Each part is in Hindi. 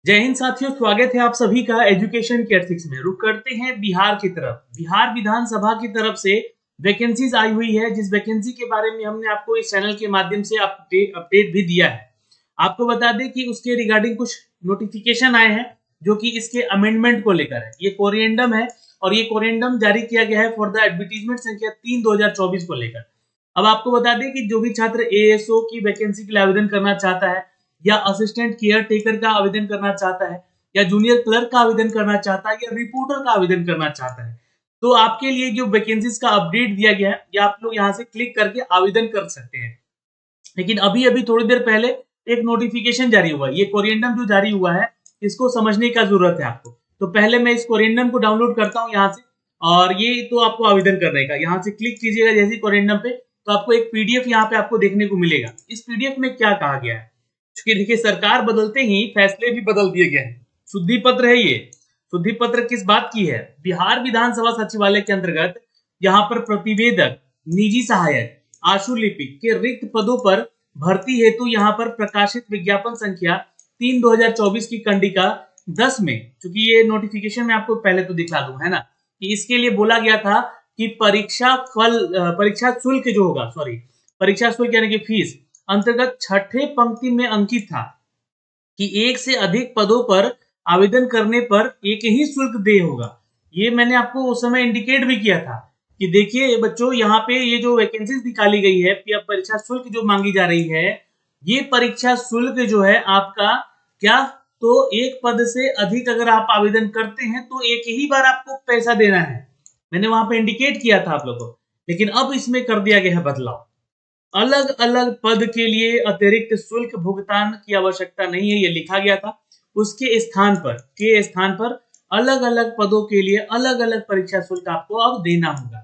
जय हिंद साथियों, स्वागत है आप सभी का एजुकेशन के एथिक्स में। रुक करते हैं बिहार की तरफ। बिहार विधानसभा की तरफ से वैकेंसीज आई हुई है, जिस वैकेंसी के बारे में हमने आपको इस चैनल के माध्यम से अपडेट भी दिया है। आपको बता दें कि उसके रिगार्डिंग कुछ नोटिफिकेशन आए हैं जो कि इसके अमेंडमेंट को लेकर है। ये कोरिएंडम है और ये कोरिएंडम जारी किया गया है फॉर द एडवर्टीजमेंट संख्या 3/2024 को लेकर। अब आपको बता दें कि जो भी छात्र एएसओ की वैकेंसी के लिए आवेदन करना चाहता है, या असिस्टेंट केयर टेकर का आवेदन करना चाहता है, या जूनियर क्लर्क का आवेदन करना चाहता है, या रिपोर्टर का आवेदन करना चाहता है, तो आपके लिए जो वैकेंसीज का अपडेट दिया गया है, या आप लोग यहाँ से क्लिक करके आवेदन कर सकते हैं। लेकिन अभी अभी थोड़ी देर पहले एक नोटिफिकेशन जारी हुआ है। ये कोरिएंडम जो जारी हुआ है, इसको समझने का जरूरत है आपको। तो पहले मैं इस कोरिएंडम को डाउनलोड करता हूँ यहाँ से, और ये तो आपको आवेदन करने का, यहाँ से क्लिक कीजिएगा जैसे कोरिएंडम पे, तो आपको एक पीडीएफ यहाँ पे आपको देखने को मिलेगा। इस पीडीएफ में क्या कहा गया है, क्योंकि देखिए सरकार बदलते ही फैसले भी बदल दिए गए हैं। शुद्धि पत्र है ये। शुद्धि पत्र किस बात की है? बिहार विधानसभा सचिवालय के अंतर्गत यहाँ पर प्रतिवेदक, निजी सहायक, आशुलिपिक के रिक्त पदों पर भर्ती हेतु यहाँ पर प्रकाशित विज्ञापन संख्या 3/2024 की कंडिका 10 में, क्योंकि ये नोटिफिकेशन में आपको पहले तो दिखला दूं, है ना, कि इसके लिए बोला गया था कि परीक्षा शुल्क जो होगा, परीक्षा शुल्क यानी कि फीस अंतर्गत छठे पंक्ति में अंकित था कि एक से अधिक पदों पर आवेदन करने पर एक ही शुल्क देय होगा। ये मैंने आपको उस समय इंडिकेट भी किया था कि देखिए बच्चों, यहाँ पे ये जो वैकेंसीज निकाली गई है, परीक्षा शुल्क जो मांगी जा रही है, ये परीक्षा शुल्क जो है आपका क्या, तो एक पद से अधिक अगर आप आवेदन करते हैं तो एक ही बार आपको पैसा देना है। मैंने वहां पे इंडिकेट किया था आप लोगों को, लेकिन अब इसमें कर दिया गया है बदलाव। अलग अलग पद के लिए अतिरिक्त शुल्क भुगतान की आवश्यकता नहीं है, ये लिखा गया था। उसके स्थान पर अलग अलग पदों के लिए अलग अलग परीक्षा शुल्क आपको अब देना होगा।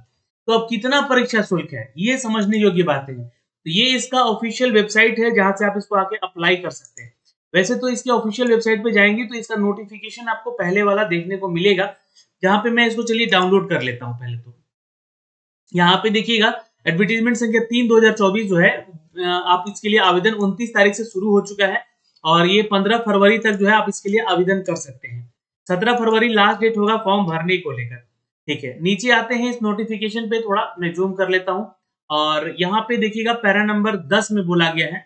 तो अब कितना परीक्षा शुल्क है, ये समझने योग्य बातें हैं। तो ये इसका ऑफिशियल वेबसाइट है, जहां से आप इसको आके अप्लाई कर सकते हैं। वैसे तो इसके ऑफिशियल वेबसाइट पे जाएंगे तो इसका नोटिफिकेशन आपको पहले वाला देखने को मिलेगा, जहां पे मैं इसको चलिए डाउनलोड कर लेता हूं। पहले तो यहाँ पे देखिएगा एडवर्टीजमेंट संख्या 3/2024 जो है, आप इसके लिए आवेदन 29 तारीख से शुरू हो चुका है, और ये 15 फरवरी तक जो है आप इसके लिए आवेदन कर सकते हैं। 17 फरवरी लास्ट डेट होगा फॉर्म भरने को लेकर। ठीक है, नीचे आते हैं इस नोटिफिकेशन पे, थोड़ा मैं जूम कर लेता हूँ, और यहाँ पे देखिएगा पैरा नंबर 10 में बोला गया है।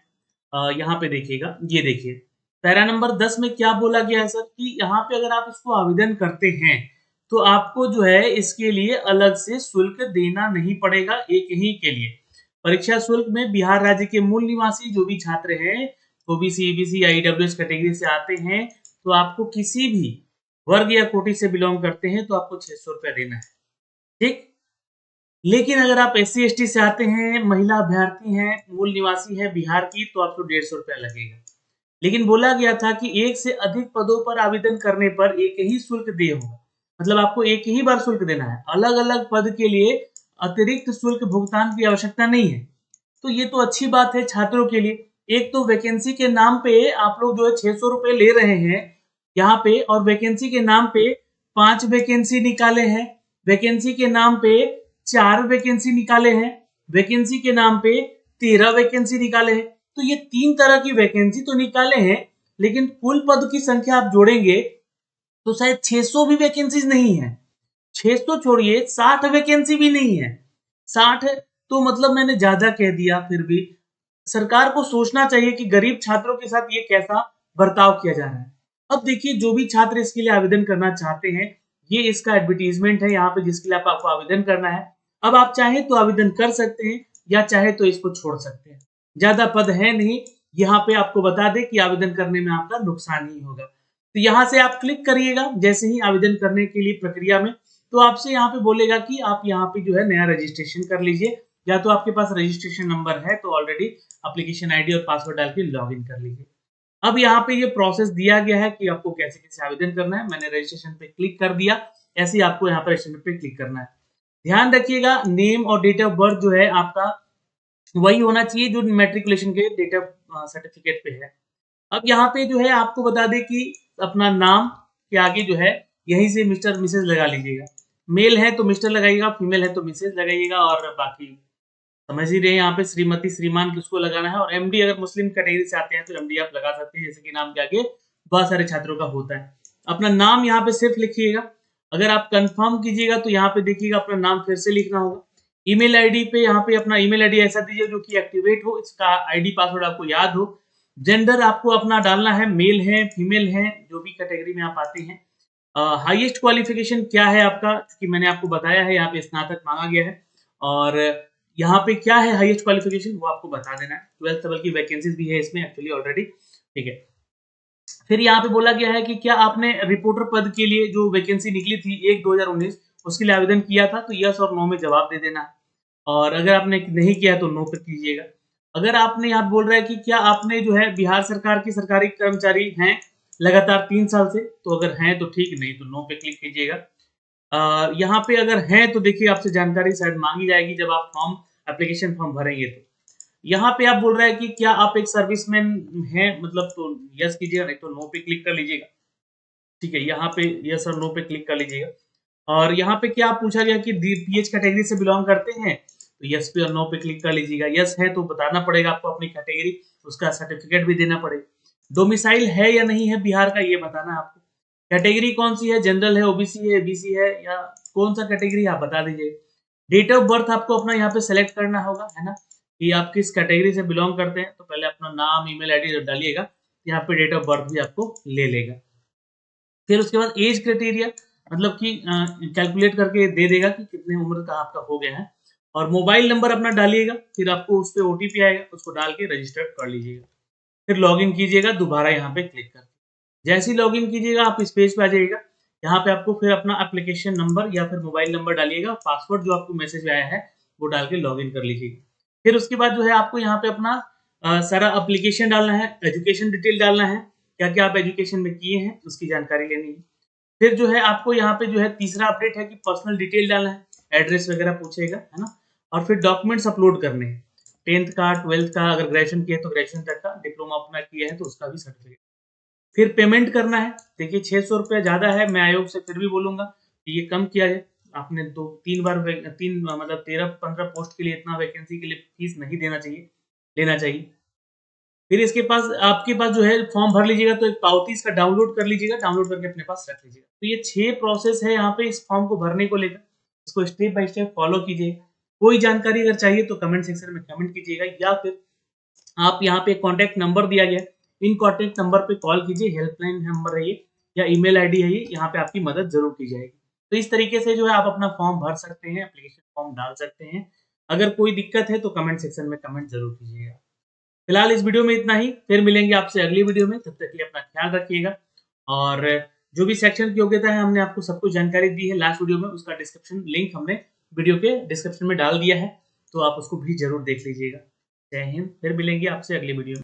यहाँ पे देखिएगा, ये देखिए पैरा नंबर 10 में क्या बोला गया है सर, कि यहाँ पे अगर आप इसको आवेदन करते हैं तो आपको जो है इसके लिए अलग से शुल्क देना नहीं पड़ेगा एक ही के लिए। परीक्षा शुल्क में बिहार राज्य के मूल निवासी जो भी छात्र हैं, ओबीसी, ईबीसी, ईडब्ल्यूएस कैटेगरी से आते हैं, तो आपको किसी भी वर्ग या कोटि से बिलोंग करते हैं तो आपको 600 रुपया देना है। ठीक। लेकिन अगर आप एससी एसटी से आते हैं, महिला अभ्यर्थी हैं, मूल निवासी है बिहार की, तो आपको 150 रुपया लगेगा। लेकिन बोला गया था कि एक से अधिक पदों पर आवेदन करने पर एक ही शुल्क देय होगा, मतलब आपको एक ही बार शुल्क देना है। अलग अलग पद के लिए अतिरिक्त शुल्क भुगतान की आवश्यकता नहीं है। तो ये तो अच्छी बात है छात्रों के लिए। एक तो वैकेंसी के नाम पे आप लोग जो है 600 रुपए ले रहे हैं यहाँ पे, और वैकेंसी के नाम पे 5 वैकेंसी निकाले हैं, वैकेंसी के नाम पे 4 वैकेंसी निकाले हैं, वैकेंसी के नाम पे 13 वैकेंसी निकाले हैं। तो ये 3 तरह की वैकेंसी तो निकाले हैं, लेकिन कुल पद की संख्या आप जोड़ेंगे तो शायद 600 भी वैकेंसीज नहीं है। 600 छोड़िए, 60 वैकेंसी भी नहीं है। 60 तो मतलब मैंने ज्यादा कह दिया। फिर भी सरकार को सोचना चाहिए कि गरीब छात्रों के साथ ये कैसा बर्ताव किया जा रहा है। अब देखिए, जो भी छात्र इसके लिए आवेदन करना चाहते हैं, ये इसका एडवर्टीजमेंट है यहाँ पे, जिसके लिए आपको आवेदन करना है। अब आप चाहे तो आवेदन कर सकते हैं, या चाहे तो इसको छोड़ सकते हैं। ज्यादा पद है नहीं यहाँ पे। आपको बता दें कि आवेदन करने में आपका नुकसान ही होगा। तो यहाँ से आप क्लिक करिएगा जैसे ही आवेदन करने के लिए प्रक्रिया में, तो आपसे यहाँ पे बोलेगा कि आप यहाँ पे जो है नया रजिस्ट्रेशन कर लीजिए, या तो आपके पास रजिस्ट्रेशन नंबर है तो ऑलरेडी एप्लीकेशन आईडी और पासवर्ड डाल के लॉगिन कर लीजिए। अब यहाँ पे ये प्रोसेस दिया गया है कि आपको कैसे कैसे आवेदन करना है। मैंने रजिस्ट्रेशन पे क्लिक कर दिया, ऐसे ही आपको यहाँ पर रजिस्ट्रेशन पे क्लिक करना है। ध्यान रखिएगा, नेम और डेट ऑफ बर्थ जो है आपका वही होना चाहिए जो मैट्रिकुलेशन के डेट ऑफ सर्टिफिकेट पे है। अब यहाँ पे जो है आपको बता दें कि अपना नाम के आगे जो है यहीं से मिस्टर मिसेज लगा लीजिएगा। मेल है तो मिस्टर लगाइएगा, फीमेल है तो मिसेज लगाइएगा, और बाकी समझ ही रहे हैं यहाँ पे श्रीमती श्रीमान किसको लगाना है। और एमडी अगर मुस्लिम कैटेगरी से आते हैं तो एमडी आप लगा सकते हैं, जैसे कि नाम के आगे बहुत सारे छात्रों का होता है। अपना नाम यहाँ पे सिर्फ लिखिएगा। अगर आप कंफर्म कीजिएगा तो यहाँ पे देखिएगा अपना नाम फिर से लिखना होगा। ईमेल आईडी पे यहाँ पे अपना ईमेल आईडी ऐसा दीजिए जो कि एक्टिवेट हो, इसका आईडी पासवर्ड आपको याद हो। जेंडर आपको अपना डालना है, मेल है, फीमेल है, जो भी कैटेगरी में आप आते हैं। हाईएस्ट क्वालिफिकेशन क्या है आपका, कि मैंने आपको बताया है यहाँ पे स्नातक मांगा गया है। और यहाँ पे क्या है हाईएस्ट क्वालिफिकेशन वो आपको बता देना है। 12th लेवल की वैकेंसीज भी है इसमें एक्चुअली ऑलरेडी, ठीक है। फिर यहाँ पे बोला गया है कि क्या आपने रिपोर्टर पद के लिए जो वैकेंसी निकली थी 1/2019 उसके लिए आवेदन किया था, तो यस और नो में जवाब दे देना है। और अगर आपने नहीं किया तो नो पे कीजिएगा। अगर आपने यहाँ बोल रहा है कि क्या आपने जो है बिहार सरकार के सरकारी कर्मचारी हैं लगातार 3 साल से, तो अगर हैं तो ठीक, नहीं तो नो पे क्लिक कीजिएगा। यहाँ पे अगर हैं तो देखिए आपसे जानकारी शायद मांगी जाएगी जब आप एप्लीकेशन फॉर्म भरेंगे तो। यहाँ पे आप बोल रहे हैं कि क्या आप एक सर्विसमैन हैं, मतलब तो यस कीजिएगा, नहीं तो नो पे क्लिक कर लीजिएगा, ठीक है। यहाँ पे यस और नो पे क्लिक कर लीजिएगा। और यहाँ पे क्या पूछा गया कि पीएच कैटेगरी से बिलोंग करते हैं, तो यस पे और नो पे क्लिक कर लीजिएगा। यस है तो बताना पड़ेगा आपको अपनी कैटेगरी, उसका सर्टिफिकेट भी देना पड़ेगा। डोमिसाइल है या नहीं है बिहार का, ये बताना है आपको। कैटेगरी कौन सी है, जनरल है, ओबीसी है, बीसी है, या कौन सा कैटेगरी आप बता दीजिए। डेट ऑफ बर्थ आपको अपना यहाँ पे सेलेक्ट करना होगा, है ना, कि आप किस कैटेगरी से बिलोंग करते हैं। तो पहले अपना नाम, ईमेल आईडी डालिएगा, यहाँ पे डेट ऑफ बर्थ भी आपको ले लेगा। फिर उसके बाद एज क्राइटेरिया, मतलब कि कैलकुलेट करके दे देगा कि कितने उम्र का आपका हो गया है। और मोबाइल नंबर अपना डालिएगा, फिर आपको उस पर ओटीपी आएगा, उसको डाल के रजिस्टर कर लीजिएगा। फिर लॉगिन कीजिएगा दोबारा यहाँ पे क्लिक करके। जैसे ही लॉगिन कीजिएगा आप इस पेज पे आ जाइएगा। यहाँ पे आपको फिर अपना एप्लीकेशन नंबर या फिर मोबाइल नंबर डालिएगा, पासवर्ड जो आपको मैसेज में आया है वो डाल के लॉगिन कर लीजिएगा। फिर उसके बाद जो है आपको यहाँ पे अपना सारा एप्लीकेशन डालना है, एजुकेशन डिटेल डालना है, क्या क्या आप एजुकेशन में किए हैं उसकी जानकारी लेनी है। फिर जो है आपको यहाँ पे जो है तीसरा अपडेट है कि पर्सनल डिटेल डालना है, एड्रेस वगैरह पूछेगा, है ना। और फिर डॉक्यूमेंट्स अपलोड करने हैं, 10th का, 12th का, अगर ग्रेजुएशन किया तो ग्रेजुएशन तक का, डिप्लोमा अपना किया है तो उसका भी सर्टिफिकेट। फिर पेमेंट करना है। देखिए 600 रुपया ज्यादा है, मैं आयोग से फिर भी बोलूंगा कि ये कम किया जाए। आपने 2-3 बार मतलब 13-15 पोस्ट के लिए, इतना वैकेंसी के लिए फीस नहीं देना चाहिए, लेना चाहिए। फिर इसके पास आपके पास जो है फॉर्म भर लीजिएगा, तो एक पावती इसका डाउनलोड कर लीजिएगा, डाउनलोड करके अपने पास रख लीजिएगा। तो ये 6 प्रोसेस है यहाँ पे इस फॉर्म को भरने को लेकर, इसको स्टेप बाय स्टेप फॉलो कीजिए। कोई जानकारी अगर चाहिए तो कमेंट सेक्शन में कमेंट कीजिएगा, या फिर आप यहाँ पे कॉन्टैक्ट नंबर दिया गया, इन कॉन्टैक्ट नंबर पे कॉल कीजिए, हेल्पलाइन नंबर है ये, या ईमेल आईडी है ये, यहाँ पे आपकी मदद जरूर की जाएगी। तो इस तरीके से जो है आप अपना फॉर्म भर सकते हैं, एप्लीकेशन फॉर्म डाल सकते हैं। अगर कोई दिक्कत है तो कमेंट सेक्शन में कमेंट जरूर कीजिएगा। फिलहाल इस वीडियो में इतना ही, फिर मिलेंगे आपसे अगली वीडियो में, तब तक के लिए अपना ख्याल रखिएगा। और जो भी सेक्शन की योग्यता है हमने आपको सब कुछ जानकारी दी है लास्ट वीडियो में, उसका डिस्क्रिप्शन लिंक हमने वीडियो के डिस्क्रिप्शन में डाल दिया है, तो आप उसको भी जरूर देख लीजिएगा। जय हिंद, फिर मिलेंगे आपसे अगली वीडियो में।